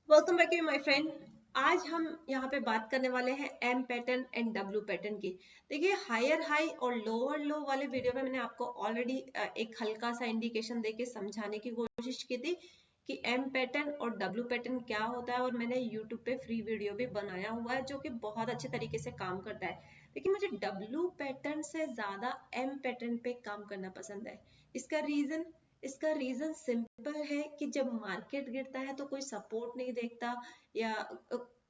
Welcome back my friend. आज हम यहाँ पे बात करने वाले हैं M pattern and W pattern की। देखिए, हायर हाई और लोअर लो वाले वीडियो में मैंने आपको ऑलरेडी एक हल्का सा इंडिकेशन देके समझाने की कोशिश की थी कि एम पैटर्न और डब्ल्यू पैटर्न क्या होता है, और मैंने यूट्यूब पे फ्री वीडियो भी बनाया हुआ है जो कि बहुत अच्छे तरीके से काम करता है। लेकिन मुझे डब्ल्यू पैटर्न से ज्यादा एम पैटर्न पे काम करना पसंद है। इसका रीजन सिंपल है कि जब मार्केट गिरता है तो कोई सपोर्ट नहीं देखता, या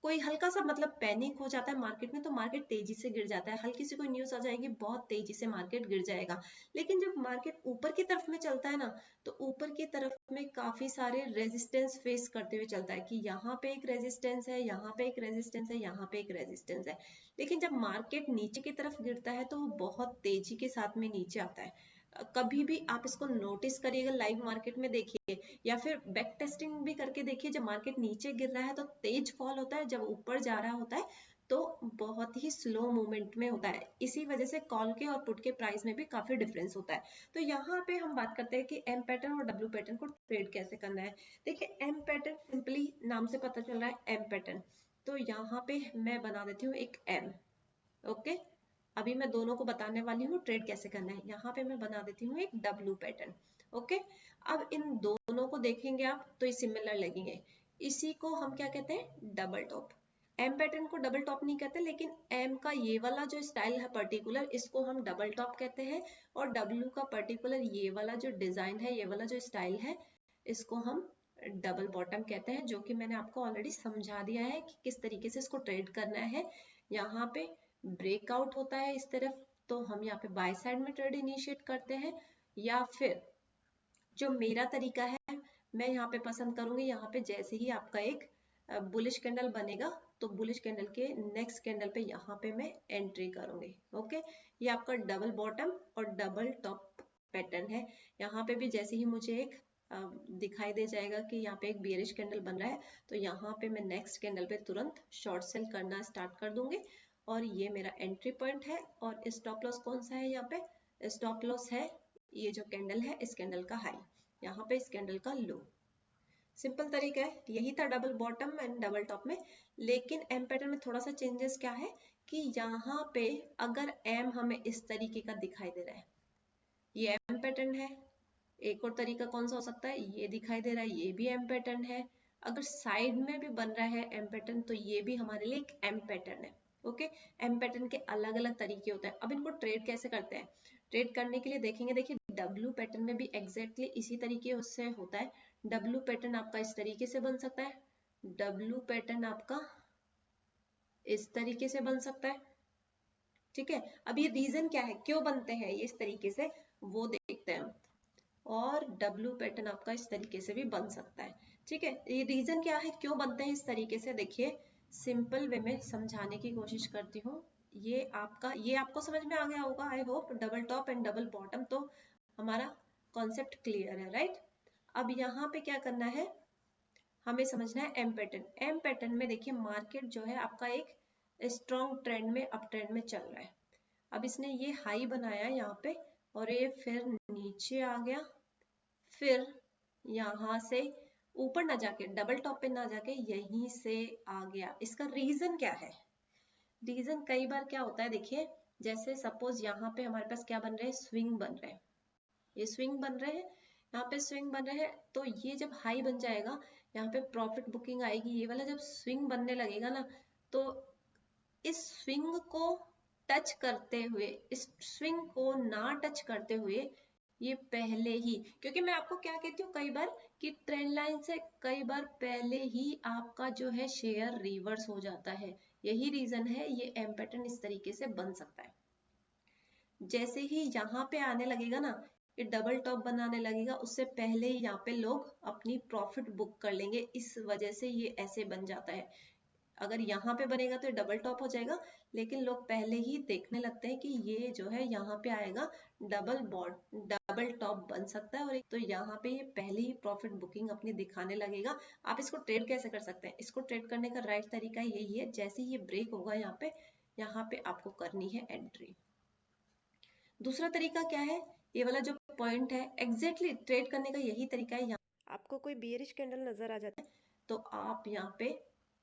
कोई हल्का सा मतलब पैनिक हो जाता है मार्केट में, तो मार्केट तेजी से गिर जाता है। हल्की सी कोई न्यूज आ जाएगी, बहुत तेजी से मार्केट गिर जाएगा। लेकिन जब मार्केट ऊपर की तरफ में चलता है ना, तो ऊपर की तरफ में काफी सारे रेजिस्टेंस फेस करते हुए चलता है कि यहाँ पे एक रेजिस्टेंस है, यहाँ पे एक रेजिस्टेंस है, यहाँ पे एक रेजिस्टेंस है। लेकिन जब मार्केट नीचे की तरफ गिरता है तो वो बहुत तेजी के साथ में नीचे आता है। कभी भी आप इसको नोटिस करिएगा, लाइव मार्केट में देखिए या फिर बैक टेस्टिंग भी करके देखिए। जब मार्केट नीचे गिर रहा है तो तेज फॉल होता है, जब ऊपर जा रहा होता है तो बहुत ही स्लो मूवमेंट में होता है। इसी वजह से कॉल के और पुट के प्राइस में भी काफी डिफरेंस होता है। तो यहाँ पे हम बात करते हैं कि एम पैटर्न और डब्ल्यू पैटर्न को ट्रेड कैसे करना है। देखिए, एम पैटर्न सिंपली नाम से पता चल रहा है, एम पैटर्न। तो यहाँ पे मैं बना देती हूँ एक एम। ओके, अभी मैं दोनों को बताने वाली हूँ ट्रेड कैसे करना है। यहाँ पे मैं बना देती हूँ एक डब्ल्यू पैटर्न। ओके, अब इन दोनों को देखेंगे आप तो ये सिमिलर लगेंगे। इसी को हम क्या कहते हैं, डबल टॉप। एम पैटर्न को डबल टॉप नहीं कहते, लेकिन एम का ये वाला जो स्टाइल है पर्टिकुलर, इसको हम डबल टॉप कहते हैं। और डब्ल्यू का पर्टिकुलर ये वाला जो डिजाइन है, ये वाला जो स्टाइल है, इसको हम डबल बॉटम कहते हैं, जो कि मैंने आपको ऑलरेडी समझा दिया है कि किस तरीके से इसको ट्रेड करना है। यहाँ पे ब्रेकआउट होता है इस तरफ, तो हम यहाँ पे बाय साइड में ट्रेड इनिशिएट करते हैं। या फिर जो मेरा तरीका है, मैं यहाँ पे पसंद करूंगी, यहाँ पे जैसे ही आपका एक बुलिश कैंडल बनेगा तो बुलिश कैंडल के नेक्स्ट कैंडल पे यहाँ पे मैं एंट्री करूंगी। ओके, ये आपका डबल बॉटम और डबल टॉप पैटर्न है। यहाँ पे भी जैसे ही मुझे एक दिखाई दे जाएगा कि यहाँ पे एक बियरिश कैंडल बन रहा है, तो यहाँ पे मैं नेक्स्ट कैंडल पे तुरंत शॉर्ट सेल करना स्टार्ट कर दूंगी। और ये मेरा एंट्री पॉइंट है। और स्टॉप लॉस कौन सा है, यहाँ पे स्टॉप लॉस है ये जो कैंडल है, इस कैंडल का हाई, यहाँ पे इस कैंडल का लो। सिंपल तरीका है, यही था double bottom and double top में। लेकिन एम पैटर्न में थोड़ा सा चेंजेस क्या है कि यहाँ पे अगर एम हमें इस तरीके का दिखाई दे रहा है, ये एम पैटर्न है। एक और तरीका कौन सा हो सकता है, ये दिखाई दे रहा है, ये भी एम पैटर्न है। अगर साइड में भी बन रहा है एम पैटर्न, तो ये भी हमारे लिए एक एम पैटर्न है। ओके, एम पैटर्न के अलग अलग तरीके होते हैं। अब इनको ट्रेड कैसे करते हैं, ट्रेड करने के लिए देखेंगे। देखिए, डब्ल्यू पैटर्न में भी एग्जैक्टली इसी तरीके से होता है। डब्ल्यू पैटर्न आपका इस तरीके से बन सकता है, डब्ल्यू पैटर्न आपका इस तरीके से बन सकता है। ठीक है, अब ये रीजन क्या है, क्यों बनते हैं ये इस तरीके से, वो देखते हैं। और डब्ल्यू पैटर्न आपका इस तरीके से भी बन सकता है। ठीक है, ये रीजन क्या है, क्यों बनते हैं इस तरीके से, देखिए सिंपल वे में समझाने की कोशिश करती हूँ। ये आपको समझ में आ गया होगा, I hope. Double top and double bottom तो हमारा कॉन्सेप्ट क्लियर है, राइट। अब यहाँ पे क्या करना है, हमें समझना है एम पैटर्न। एम पैटर्न में देखिए, मार्केट जो है आपका एक स्ट्रॉन्ग ट्रेंड में, अप ट्रेंड में चल रहा है। अब इसने ये हाई बनाया यहाँ पे, और ये फिर नीचे आ गया, फिर यहाँ से ऊपर ना जाके, डबल टॉप पे ना जाके, यहीं से आ गया। इसका रीजन क्या है, रीजन कई बार क्या होता है, देखिए जैसे सपोज यहाँ पे हमारे पास क्या बन रहे हैं, स्विंग बन रहे हैं। ये स्विंग बन रहे हैं, यहाँ पे स्विंग बन रहे हैं, तो ये जब हाई बन जाएगा, यहाँ पे प्रॉफिट बुकिंग आएगी। ये वाला जब स्विंग बनने लगेगा ना, तो इस स्विंग को टच करते हुए, इस स्विंग को ना टच करते हुए, ये पहले ही, क्योंकि मैं आपको क्या कहती हूँ कई बार कि ट्रेंड लाइन से कई बार पहले ही आपका जो है शेयर रिवर्स हो जाता है। यही रीजन है ये एम पैटर्न इस तरीके से बन सकता है। जैसे ही यहाँ पे आने लगेगा ना, ये डबल टॉप बनाने लगेगा, उससे पहले ही यहाँ पे लोग अपनी प्रॉफिट बुक कर लेंगे। इस वजह से ये ऐसे बन जाता है। अगर यहाँ पे बनेगा तो डबल टॉप हो जाएगा, लेकिन लोग पहले ही देखने लगते हैं कि ये जो है यहाँ पे आएगा, डबल टॉप बन सकता है, और एक तो यहाँ पे ये पहले ही प्रॉफिट बुकिंग अपनी दिखाने लगेगा। आप इसको ट्रेड कैसे कर सकते हैं, इसको ट्रेड करने का राइट तरीका यही है, जैसे ही ये ब्रेक होगा यहाँ पे आपको करनी है एंट्री। दूसरा तरीका क्या है, ये वाला जो पॉइंट है, एग्जैक्टली ट्रेड करने का यही तरीका है। यहाँ आपको कोई बियरिश कैंडल नजर आ जाता है, तो आप यहाँ पे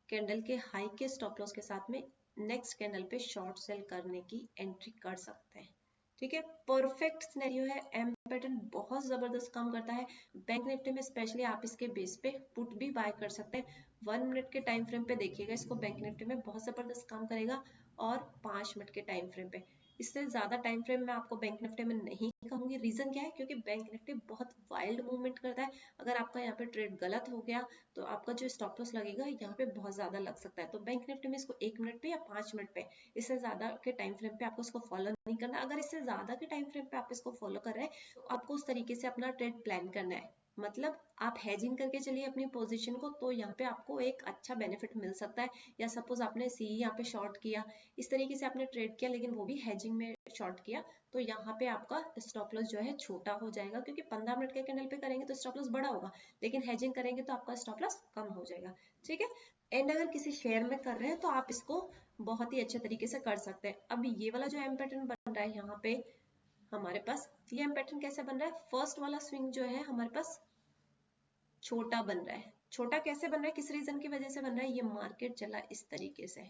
कैंडल के हाई के स्टॉप लॉस के साथ में नेक्स्ट कैंडल पे शॉर्ट सेल करने की एंट्री कर सकते हैं। ठीक है, परफेक्ट सिनेरियो है। एम पैटर्न बहुत जबरदस्त काम करता है। बैंक निफ्टी में स्पेशली आप इसके बेस पे पुट भी बाय कर सकते हैं। 1 मिनट के टाइम फ्रेम पे देखिएगा इसको, बैंक निफ्टी में बहुत जबरदस्त काम करेगा, और 5 मिनट के टाइम फ्रेम पे। इससे ज्यादा टाइम फ्रेम में आपको बैंक निफ्टी में नहीं कहूंगी। रीजन क्या है, क्योंकि बैंक निफ्टी बहुत वाइल्ड मूवमेंट करता है। अगर आपका यहाँ पे ट्रेड गलत हो गया तो आपका जो स्टॉप लॉस लगेगा यहाँ पे बहुत ज्यादा लग सकता है। तो बैंक निफ्टी में इसको 1 मिनट पे या 5 मिनट पे, इससे ज्यादा के टाइम फ्रेम पे आपको इसको फॉलो नहीं करना। अगर इससे ज्यादा के टाइम फ्रेम पे आप इसको फॉलो कर रहे हैं तो आपको उस तरीके से अपना ट्रेड प्लान करना है। मतलब आप हेजिंग करके चलिए अपनी पोजीशन को, तो यहाँ पे आपको एक अच्छा बेनिफिट मिल सकता है। या सपोज आपने सी यहाँ पे शॉर्ट किया, इस तरीके से आपने ट्रेड किया, लेकिन वो भी हेजिंग में शॉर्ट किया, तो यहाँ पे आपका स्टॉप लॉस जो है छोटा हो जाएगा, क्योंकि 15 मिनट के कैंडल पे करेंगे तो स्टॉप लॉस बड़ा होगा, लेकिन हेजिंग करेंगे तो आपका स्टॉप लॉस कम हो जाएगा। ठीक है, एंड अगर किसी शेयर में कर रहे हैं तो आप इसको बहुत ही अच्छे तरीके से कर सकते हैं। अब ये वाला जो एम पैटर्न बन रहा है यहाँ पे हमारे पास, ये एम पैटर्न कैसे बन रहा है, फर्स्ट वाला स्विंग जो है हमारे पास छोटा बन रहा है। छोटा कैसे बन रहा है, किस रीजन की वजह से बन रहा है, ये मार्केट चला इस तरीके से।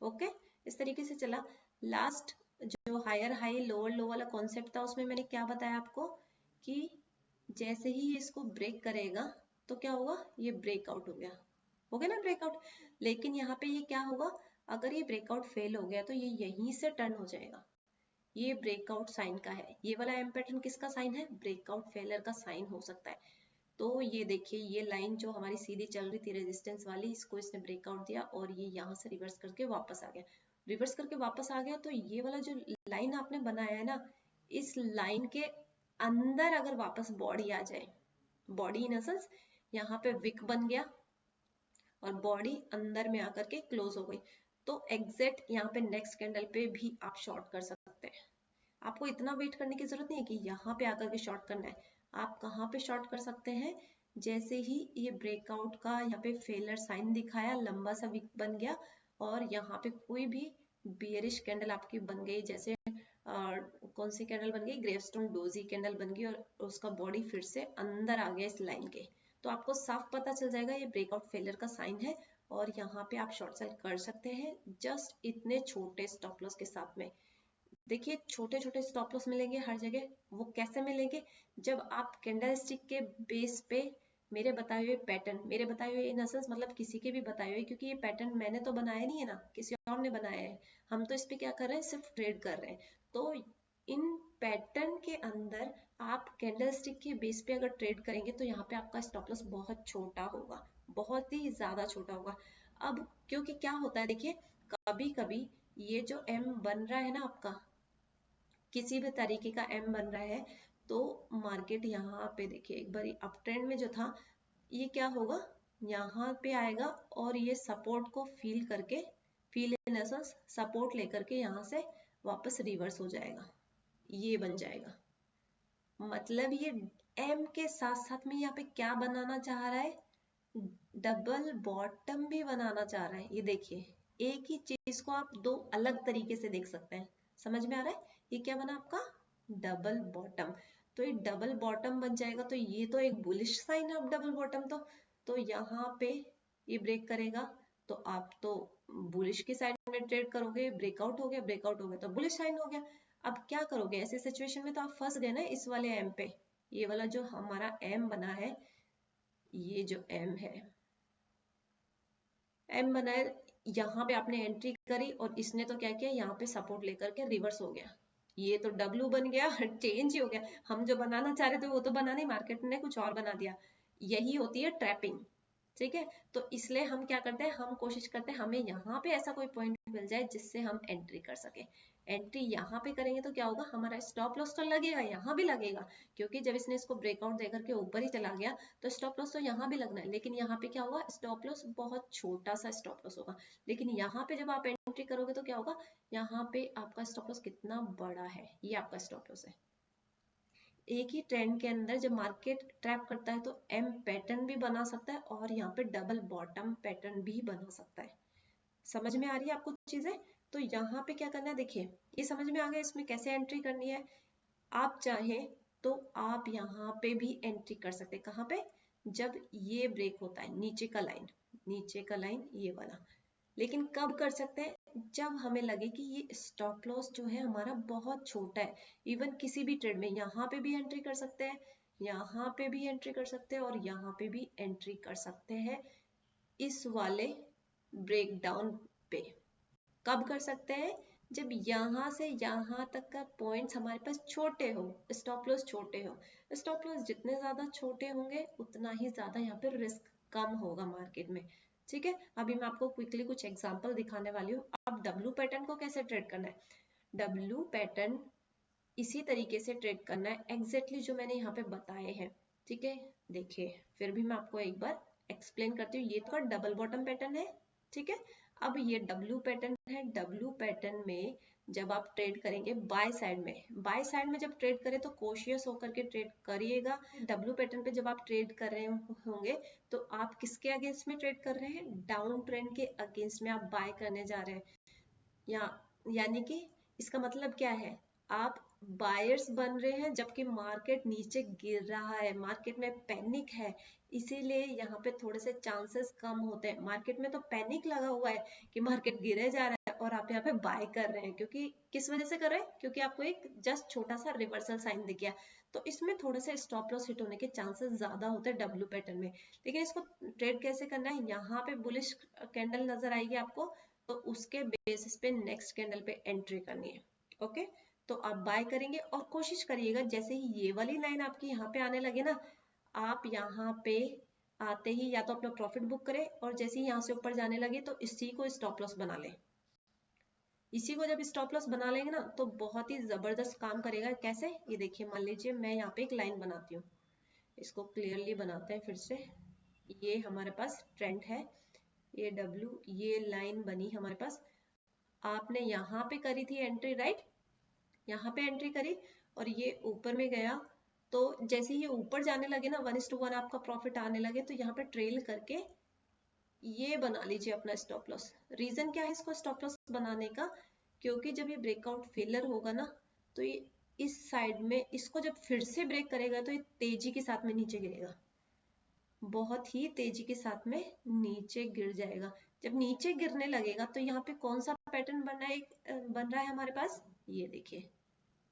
ओके, इस तरीके से चला। लास्ट जो हायर हाई लोअर लो वाला कॉन्सेप्ट था, उसमें मैंने क्या बताया आपको कि जैसे ही इसको ब्रेक करेगा तो क्या होगा, ये ब्रेकआउट हो गया ना ब्रेकआउट। लेकिन यहाँ पे ये क्या होगा, अगर ये ब्रेकआउट फेल हो गया तो ये यहीं से टर्न हो जाएगा। ये ब्रेकआउट साइन का है, ये वाला एम पैटर्न किसका साइन है, ब्रेकआउट फेलियर का साइन हो सकता है। तो ये देखिए, ये लाइन जो हमारी सीधी चल रही थी रेजिस्टेंस वाली, इसको इसने ब्रेकआउट दिया और ये यहाँ से रिवर्स करके वापस आ गया। रिवर्स करके वापस आ गया तो ये वाला जो लाइन आपने बनाया है ना, इस लाइन के अंदर अगर वापस बॉडी आ जाए, बॉडी इन सेंस यहाँ पे विक बन गया और बॉडी अंदर में आकर के क्लोज हो गई, तो एग्जैक्ट यहाँ पे नेक्स्ट कैंडल पे भी आप शॉर्ट कर सकते हैं। आपको इतना वेट करने की जरूरत नहीं है कि यहाँ पे आकर के शॉर्ट करना है। आप कहाँ पे शॉर्ट कर सकते हैं, जैसे ही ये ब्रेकआउट का यहाँ पे फेलर साइन दिखाया, लंबा सा विक बन गया और यहाँ पे कोई भी बियरिश कैंडल आपकी बन गई, जैसे कौन सी कैंडल बन गई, ग्रेवस्टोन डोजी कैंडल बन गई और उसका बॉडी फिर से अंदर आ गया इस लाइन के, तो आपको साफ पता चल जाएगा ये ब्रेकआउट फेलियर का साइन है और यहाँ पे आप शॉर्ट सेल कर सकते हैं जस्ट इतने छोटे स्टॉप लॉस के साथ में। देखिए, छोटे छोटे स्टॉप लॉस मिलेंगे हर जगह। वो कैसे मिलेंगे, जब आप कैंडल स्टिक के बेस पे मेरे बताए हुए पैटर्न, मेरे बताए हुए इन एसेंस मतलब किसी के भी बताए हुए, क्योंकि ये पैटर्न मैंने तो बनाया नहीं है ना, किसी और ने बनाया है। हम तो इस पे क्या कर रहे हैं, सिर्फ ट्रेड कर रहे हैं। तो इन पैटर्न के अंदर आप कैंडल स्टिक के बेस पे अगर ट्रेड करेंगे तो यहाँ पे आपका स्टॉप लॉस बहुत छोटा होगा, बहुत ही ज्यादा छोटा होगा। अब क्योंकि क्या होता है, देखिए कभी कभी ये जो एम बन रहा है ना आपका, किसी भी तरीके का एम बन रहा है, तो मार्केट यहाँ पे देखिए एक बार अप ट्रेंड में जो था, ये क्या होगा, यहाँ पे आएगा और ये सपोर्ट को फील करके, फील इन एसेंस सपोर्ट लेकर के यहाँ से वापस रिवर्स हो जाएगा, ये बन जाएगा। मतलब ये एम के साथ साथ में यहाँ पे क्या बनाना चाह रहा है, डबल बॉटम भी बनाना चाह रहा है। ये देखिए, एक ही चीज को आप दो अलग तरीके से देख सकते हैं। समझ में आ रहा है, ये क्या बना आपका, डबल बॉटम। तो ये डबल बॉटम बन जाएगा, तो ये तो एक बुलिश साइन है। अब डबल बॉटम तो यहाँ पे ये ब्रेक करेगा तो आप तो बुलिश की साइड में ट्रेड करोगे, ब्रेकआउट हो गया, ब्रेकआउट हो गया तो बुलिश साइन हो गया। अब क्या करोगे ऐसे सिचुएशन में, तो आप फंस गए ना इस वाले एम पे। ये वाला जो हमारा एम बना है, ये जो एम है, एम बना है, यहाँ पे आपने एंट्री करी और इसने तो क्या किया, यहाँ पे सपोर्ट लेकर के रिवर्स हो गया। ये तो डब्ल्यू बन गया, चेंज ही हो गया। हम जो बनाना चाह रहे थे वो तो बना नहीं, मार्केट ने कुछ और बना दिया। यही होती है ट्रैपिंग। ठीक है, तो इसलिए हम क्या करते हैं, हम कोशिश करते हैं हमें यहाँ पे ऐसा कोई पॉइंट मिल जाए जिससे हम एंट्री कर सके। एंट्री यहाँ पे करेंगे तो क्या होगा, हमारा स्टॉप लॉस तो लगेगा, यहाँ भी लगेगा, क्योंकि जब इसने इसको ब्रेकआउट देकर के ऊपर ही चला गया तो स्टॉप लॉस तो यहाँ भी लगना है। लेकिन यहाँ पे क्या होगा, स्टॉप लॉस बहुत छोटा सा स्टॉप लॉस होगा। लेकिन यहाँ पे जब आप एंट्री करोगे तो क्या होगा, यहाँ पे आपका स्टॉप लॉस कितना बड़ा है, ये आपका स्टॉप लॉस है। एक ही ट्रेंड के अंदर जब मार्केट ट्रैप करता है तो एम पैटर्न भी बना सकता है और यहाँ पे डबल बॉटम पैटर्न भी बना सकता है। समझ में आ रही है आपको चीजें, तो यहाँ पे क्या करना है, देखिए ये समझ में आ गया इसमें कैसे एंट्री करनी है। आप चाहे तो आप यहाँ पे भी एंट्री कर सकते हैं, कहाँ पे, जब ये ब्रेक होता है, नीचे का लाइन ये वाला। लेकिन कब कर सकते हैं? जब हमें लगे कि ये स्टॉप लॉस जो है हमारा बहुत छोटा है। इवन किसी भी ट्रेड में यहाँ पे भी एंट्री कर सकते हैं, यहाँ पे भी एंट्री कर सकते हैं और यहाँ पे भी एंट्री कर सकते हैं इस वाले ब्रेकडाउन पे। कब कर सकते हैं? जब यहाँ से यहाँ तक का पॉइंट्स हमारे पास छोटे हो, स्टॉप लॉस छोटे हो। स्टॉप लॉस जितने ज्यादा छोटे होंगे उतना ही ज्यादा यहाँ पे रिस्क कम होगा मार्केट में। ठीक है, अभी मैं आपको क्विकली कुछ एग्जांपल दिखाने वाली हूँ। अब डब्ल्यू पैटर्न को कैसे ट्रेड करना है? डब्ल्यू पैटर्न इसी तरीके से ट्रेड करना है एग्जैक्टली जो मैंने यहाँ पे बताए हैं। ठीक है, देखिए फिर भी मैं आपको एक बार एक्सप्लेन करती हूँ। ये तो डबल बॉटम पैटर्न है, ठीक है। अब ये डब्ल्यू पैटर्न है। डब्ल्यू पैटर्न में जब आप ट्रेड करेंगे बाय साइड में जब ट्रेड करें तो कोशियस होकर के ट्रेड करिएगा। डब्ल्यू पैटर्न पे जब आप ट्रेड कर रहे होंगे तो आप किसके अगेंस्ट में ट्रेड कर रहे हैं? डाउन ट्रेंड के अगेंस्ट में आप बाय करने जा रहे हैं। यानी कि इसका मतलब क्या है? आप बायर्स बन रहे हैं जबकि मार्केट नीचे गिर रहा है, मार्केट में पैनिक है, इसीलिए यहाँ पे थोड़े से चांसेस कम होते हैं। मार्केट में तो पैनिक लगा हुआ है कि मार्केट गिरे जा रहा है और आप यहाँ पे बाय कर रहे हैं। क्योंकि किस वजह से कर रहे हैं? क्योंकि आपको एक जस्ट छोटा सा रिवर्सल साइन दिख गया, तो इसमें थोड़े से स्टॉप लॉस हिट होने के चांसेस ज्यादा होते हैं डब्ल्यू पैटर्न में। लेकिन इसको ट्रेड कैसे करना है? यहाँ पे बुलिश कैंडल नजर आएगी आपको, तो उसके बेसिस पे नेक्स्ट कैंडल पे एंट्री करनी है। ओके, तो आप बाय करेंगे और कोशिश करिएगा जैसे ही ये वाली लाइन आपकी यहाँ पे आने लगे ना, आप यहाँ पे आते ही या तो अपना प्रॉफिट बुक करें और जैसे ही यहाँ से ऊपर जाने लगे तो इसी को स्टॉप लॉस बना लें। इसी को जब स्टॉप लॉस बना लेंगे ना तो बहुत ही जबरदस्त काम करेगा। कैसे? ये देखिए, मान लीजिए मैं यहाँ पे एक लाइन बनाती हूँ, इसको क्लियरली बनाते हैं फिर से। ये हमारे पास ट्रेंड है, ये डब्ल्यू, ये लाइन बनी हमारे पास। आपने यहाँ पे करी थी एंट्री, राइट? यहाँ पे एंट्री करी और ये ऊपर में गया, तो जैसे ये ऊपर जाने लगे ना 1:1 आपका प्रॉफिट आने लगे, तो यहाँ पे ट्रेल करके ये बना लीजिए अपना स्टॉप लॉस। रीजन क्या है इसको स्टॉप लॉस बनाने का? क्योंकि जब ये ब्रेकआउट फेलर होगा ना तो ये इस साइड में इसको जब फिर से ब्रेक करेगा तो ये तेजी के साथ में नीचे गिरेगा, बहुत ही तेजी के साथ में नीचे गिर जाएगा। जब नीचे गिरने लगेगा तो यहाँ पे कौन सा पैटर्न बन रहा है हमारे पास? ये देखिए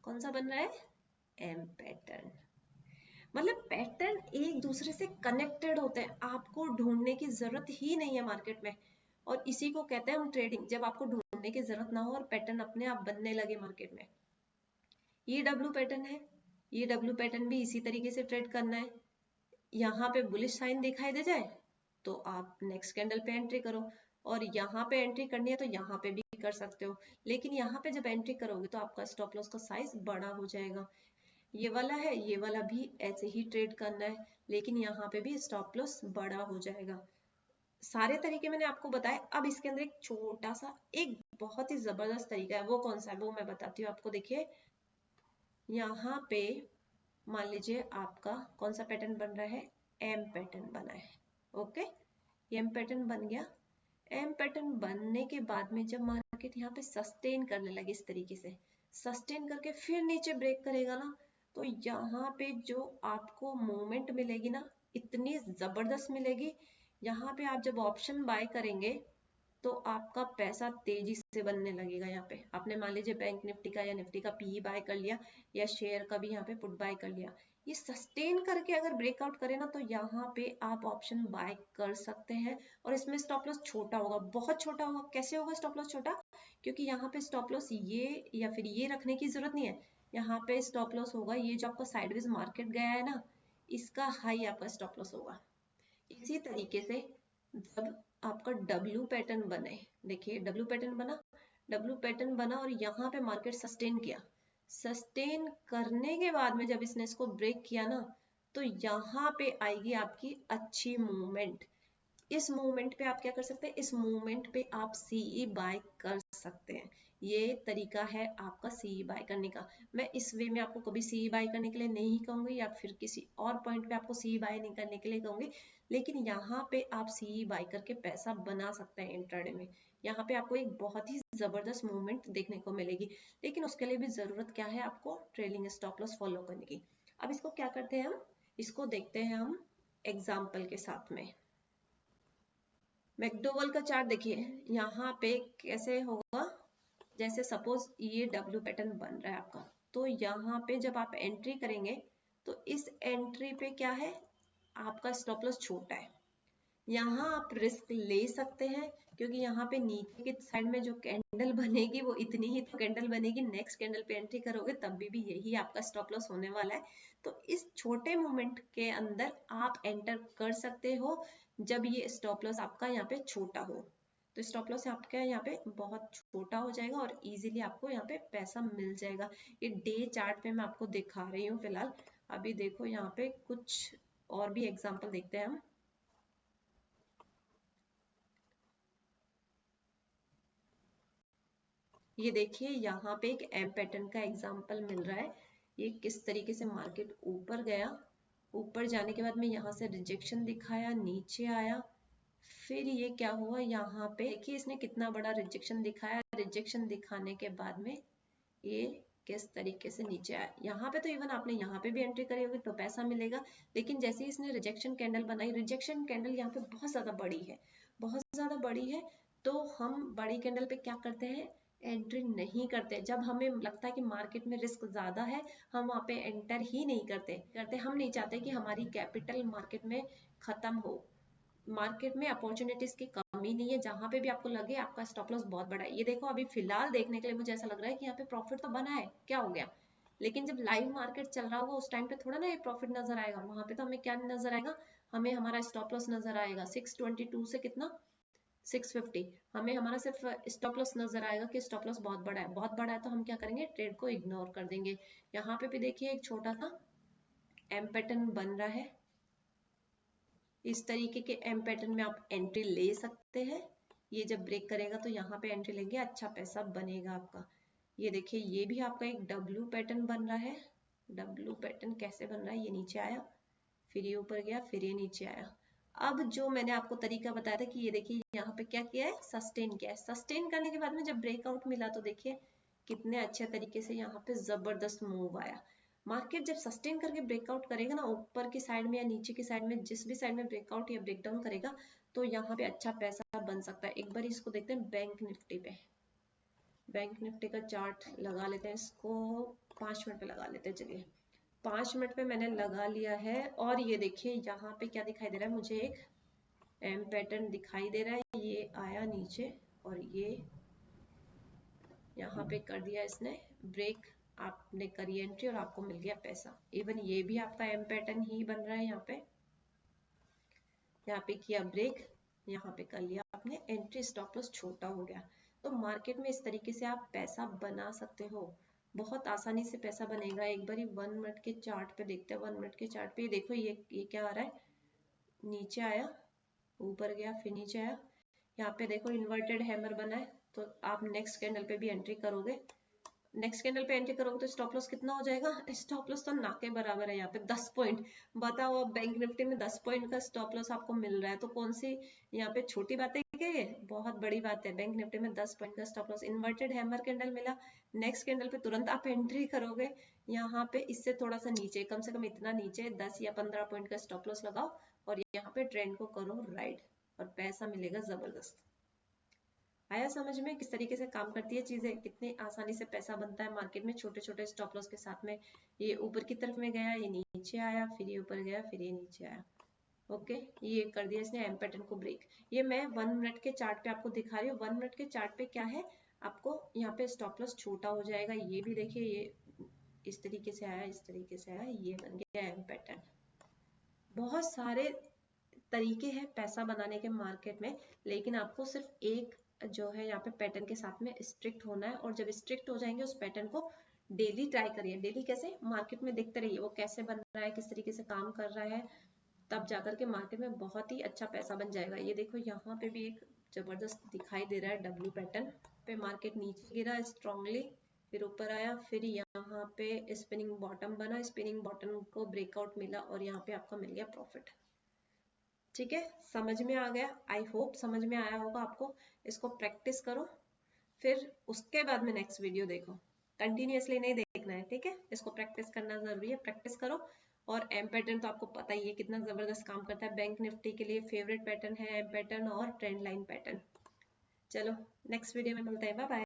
कौन सा बन रहा है? M pattern. मतलब पैटर्न एक दूसरे से कनेक्टेड होते हैं, आपको ढूंढने की जरूरत ही नहीं है मार्केट में। और इसी को कहते हैं हम ट्रेडिंग, जब आपको ढूंढने की जरूरत ना हो और पैटर्न अपने आप बनने लगे मार्केट में। ये डब्ल्यू पैटर्न है, ये डब्ल्यू पैटर्न भी इसी तरीके से ट्रेड करना है। यहाँ पे बुलिश साइन दिखाई दे जाए तो आप नेक्स्ट कैंडल पे एंट्री करो, और यहाँ पे एंट्री करनी है तो यहाँ पे भी कर सकते हो। लेकिन यहाँ पे जब एंट्री करोगे तो आपका स्टॉप लॉस का साइज बड़ा हो जाएगा। ये वाला है, ये वाला भी ऐसे ही ट्रेड करना है, लेकिन यहाँ पे भी स्टॉप लॉस बड़ा हो जाएगा। सारे तरीके मैंने आपको बताए। अब इसके अंदर एक छोटा सा एक बहुत ही जबरदस्त तरीका है, वो कौन सा है वो मैं बताती हूँ आपको। देखिए यहाँ पे मान लीजिए आपका कौन सा पैटर्न बन रहा है? एम पैटर्न बना है। ओके, एम पैटर्न बन गया। एम पैटर्न बनने के बाद में जब मार्केट यहाँ पे सस्टेन करने लगे इस तरीके से, सस्टेन करके फिर नीचे ब्रेक करेगा ना, तो यहाँ पे जो आपको मूवमेंट मिलेगी ना इतनी जबरदस्त मिलेगी। यहाँ पे आप जब ऑप्शन बाय करेंगे तो आपका पैसा तेजी से बनने लगेगा। यहाँ पे आपने मान लीजिए बैंक निफ्टी का या निफ्टी का पीई बाय कर लिया या शेयर का भी यहाँ पे पुट बाय कर लिया, ये सस्टेन करके अगर ब्रेकआउट करे ना तो यहाँ पे आप ऑप्शन बाय कर सकते हैं। और इसमें स्टॉप लॉस छोटा होगा, बहुत छोटा होगा। कैसे होगा स्टॉप लॉस छोटा? क्योंकि यहाँ पे स्टॉप लॉस ये या फिर ये रखने की जरूरत नहीं है। यहाँ पे स्टॉप लॉस होगा ये जो आपका साइडवेज मार्केट गया है ना, इसका हाई आपका स्टॉप लॉस होगा। इसी तरीके से जब आपका डब्ल्यू पैटर्न बने, देखिए डब्ल्यू पैटर्न बना, डब्ल्यू पैटर्न बना और यहाँ पे मार्केट सस्टेन किया, सस्टेन करने के बाद में जब इसने इसको ब्रेक किया ना तो यहाँ पे आएगी आपकी अच्छी मूवमेंट। इस मूवमेंट पे आप क्या कर सकते हैं? इस मूवमेंट पे आप सीई बाय कर सकते हैं। ये तरीका है आपका सीई बाय करने का। मैं इस वे में आपको कभी सीई बाय करने के लिए नहीं कहूंगी या फिर किसी और पॉइंट पे आपको सीई बाय नहीं करने के लिए कहूंगी, लेकिन यहाँ पे आप सीई बाय करके पैसा बना सकते हैं इंट्राडे में। यहाँ पे आपको एक बहुत ही जबरदस्त मूवमेंट देखने को मिलेगी, लेकिन उसके लिए भी जरूरत क्या है? आपको ट्रेलिंग स्टॉप लॉस फॉलो करने की। अब इसको क्या करते हैं हम, इसको देखते हैं हम एग्जाम्पल के साथ में। मैकडोवल का चार्ट देखिए यहाँ पे कैसे होगा, जैसे सपोज ये डब्ल्यू पैटर्न बन रहा है आपका, तो यहाँ पे जब आप एंट्री करेंगे तो इस एंट्री पे क्या है, आपका स्टॉप लॉस छोटा है। यहाँ आप रिस्क ले सकते हैं क्योंकि यहाँ पे नीचे की साइड में जो कैंडल बनेगी वो इतनी ही तो कैंडल बनेगी, नेक्स्ट कैंडल पे एंट्री करोगे तब भी यही आपका स्टॉप लॉस होने वाला है। तो इस छोटे मोमेंट के अंदर आप एंटर कर सकते हो जब ये स्टॉप लॉस आपका यहाँ पे छोटा हो। तो स्टॉप लॉस आपका यहाँ पे बहुत छोटा हो जाएगा और इजीली आपको यहाँ पे पैसा मिल जाएगा। ये डे चार्ट पे मैं आपको दिखा रही हूँ फिलहाल। अभी देखो यहाँ पे कुछ और भी एग्जांपल देखते हैं हम। ये देखिए यहाँ पे एक एम पैटर्न का एग्जांपल मिल रहा है। ये किस तरीके से मार्केट ऊपर गया, ऊपर जाने के बाद में यहाँ से रिजेक्शन दिखाया, नीचे आया, फिर ये क्या हुआ, यहाँ पे देखिए इसने कितना बड़ा रिजेक्शन दिखाया। रिजेक्शन दिखाने के बाद में ये किस तरीके से नीचे आया। यहाँ पे तो इवन आपने यहाँ पे भी एंट्री करी होगी तो पैसा मिलेगा, लेकिन जैसे ही इसने रिजेक्शन कैंडल बनाई, रिजेक्शन कैंडल यहाँ पे बहुत ज्यादा बड़ी है, बहुत ज्यादा बड़ी है, तो हम बड़ी कैंडल पे क्या करते हैं, एंट्री नहीं करते। जब हमें लगता है कि मार्केट में रिस्क ज्यादा है हम वहां पे एंटर ही नहीं करते। हम नहीं चाहते कि हमारी कैपिटल मार्केट में खत्म हो। मार्केट में अपॉर्चुनिटीज की कमी नहीं है, जहां पे भी आपको लगे आपका स्टॉप लॉस बहुत बड़ा है। ये देखो अभी फिलहाल देखने के लिए मुझे ऐसा लग रहा है कि यहाँ पे प्रॉफिट तो बना है, क्या हो गया, लेकिन जब लाइव मार्केट चल रहा होगा उस टाइम पे थोड़ा ना ये प्रॉफिट नजर आएगा। वहां पे तो हमें क्या नजर आएगा, हमें हमारा स्टॉप लॉस नजर आएगा 622 से कितना 650। हमें हमारा सिर्फ स्टॉप लॉस नजर आएगा कि स्टॉप लॉस बहुत बड़ा है, बहुत बड़ा है, तो हम क्या करेंगे, ट्रेड को इग्नोर कर देंगे। यहाँ पे भी देखिए एक छोटा सा एम पैटर्न बन रहा है। इस तरीके के एम पैटर्न में आप एंट्री ले सकते हैं। ये जब ब्रेक करेगा तो यहाँ पे एंट्री लेंगे, अच्छा पैसा बनेगा आपका। ये देखिए ये भी आपका एक डब्ल्यू पैटर्न बन रहा है। डब्ल्यू पैटर्न कैसे बन रहा है, ये नीचे आया, फिर ये ऊपर गया, फिर ये नीचे आया। अब जो मैंने आपको तरीका बताया था कि ये देखिए यहाँ पे क्या किया है, सस्टेन किया है। सस्टेन करने के बाद में जब ब्रेकआउट मिला तो देखिए कितने अच्छे तरीके से यहाँ पे जबरदस्त मूव आया। मार्केट जब सस्टेन करके ब्रेकआउट करेगा ना, ऊपर की साइड में या नीचे की साइड में, जिस भी साइड में ब्रेकआउट या ब्रेकडाउन करेगा तो यहाँ पे अच्छा पैसा बन सकता है। एक बार इसको देखते हैं बैंक निफ्टी पे। बैंक निफ्टी का चार्ट लगा लेते हैं, इसको 5 मिनट पे लगा लेते हैं। चलिए 5 मिनट पे मैंने लगा लिया है और ये देखिए यहाँ पे क्या दिखाई दे रहा है, मुझे एक एम पैटर्न दिखाई दे रहा है। ये आया नीचे और ये यहाँ पे कर दिया इसने ब्रेक, आपने करी एंट्री और आपको मिल गया पैसा। इवन ये भी आपका एम पैटर्न ही बन रहा है। यहाँ पे किया ब्रेक, यहाँ पे कर लिया आपने एंट्री, स्टॉप लॉस छोटा हो गया। तो मार्केट में इस तरीके से आप पैसा बना सकते हो, बहुत आसानी से पैसा बनेगा। एक बार 1 मिनट के चार्ट पे देखते हैं। 1 मिनट के चार्ट पे देखो ये क्या आ रहा है, नीचे आया, ऊपर गया, फिर नीचे आया। यहाँ पे देखो इन्वर्टेड हैमर बना है, तो आप नेक्स्ट कैंडल पे भी एंट्री करोगे। नेक्स्ट कैंडल पे एंट्री करोगे तो स्टॉप लॉस कितना हो जाएगा, स्टॉप लॉस तो ना के बराबर है यहाँ पे 10 पॉइंट। बताओ अब बैंक निफ्टी में 10 पॉइंट का स्टॉप लॉस आपको मिल रहा है तो कौन सी यहाँ पे छोटी बात है क्या, ये बहुत बड़ी बात है। बैंक निफ्टी में 10 पॉइंट का stop loss, inverted hammer candle मिला, नेक्स्ट कैंडल पे तुरंत आप एंट्री करोगे। यहाँ पे इससे थोड़ा सा नीचे, कम से कम इतना नीचे 10 या 15 पॉइंट का स्टॉप लॉस लगाओ और यहाँ पे ट्रेंड को करो राइड और पैसा मिलेगा जबरदस्त। आया समझ में किस तरीके से काम करती है चीजें, कितनी आसानी से पैसा बनता है मार्केट में छोटे छोटे स्टॉप लॉस के साथ में। ये ऊपर की तरफ में गया, ये नीचे आया, फिर ये ऊपर गया, फिर ये नीचे आया। ओके, ये कर दिया इसने एम पैटर्न को ब्रेक। ये मैं 1 मिनट के चार्ट पे आपको दिखा रही हूँ। 1 मिनट के चार्ट पे क्या है, आपको यहाँ पे स्टॉप लॉस छोटा हो जाएगा। ये भी देखिए ये इस तरीके से आया, इस तरीके से आया, ये बन गया एम पैटर्न। बहुत सारे तरीके हैं पैसा बनाने के मार्केट में, लेकिन आपको सिर्फ एक जो है यहाँ पे पैटर्न के साथ में स्ट्रिक्ट होना है। और जब स्ट्रिक्ट हो जाएंगे उस पैटर्न को डेली ट्राई करिए। डेली कैसे, मार्केट में देखते रहिए वो कैसे बन रहा है, किस तरीके से काम कर रहा है, तब जाकर के मार्केट में बहुत ही अच्छा पैसा बन जाएगा। ये देखो यहाँ पे भी एक जबरदस्त दिखाई दे रहा है डब्ल्यू पैटर्न पे। मार्केट नीचे गिरा स्ट्रांगली, फिर ऊपर आया, फिर यहाँ पे स्पिनिंग बॉटम बना, स्पिनिंग बॉटम को ब्रेकआउट मिला और यहाँ पे आपका मिल गया प्रॉफिट। ठीक है, समझ में आ गया, आई होप समझ में आया होगा आपको। इसको प्रैक्टिस करो, फिर उसके बाद में नेक्स्ट वीडियो देखो। कंटिन्यूअसली नहीं देखना है, ठीक है, इसको प्रैक्टिस करना जरूरी है। प्रैक्टिस करो और एम पैटर्न तो आपको पता ही है कितना जबरदस्त काम करता है। बैंक निफ्टी के लिए फेवरेट पैटर्न है एम पैटर्न और ट्रेंड लाइन पैटर्न। चलो नेक्स्ट वीडियो में मिलते हैं, बाय बाय।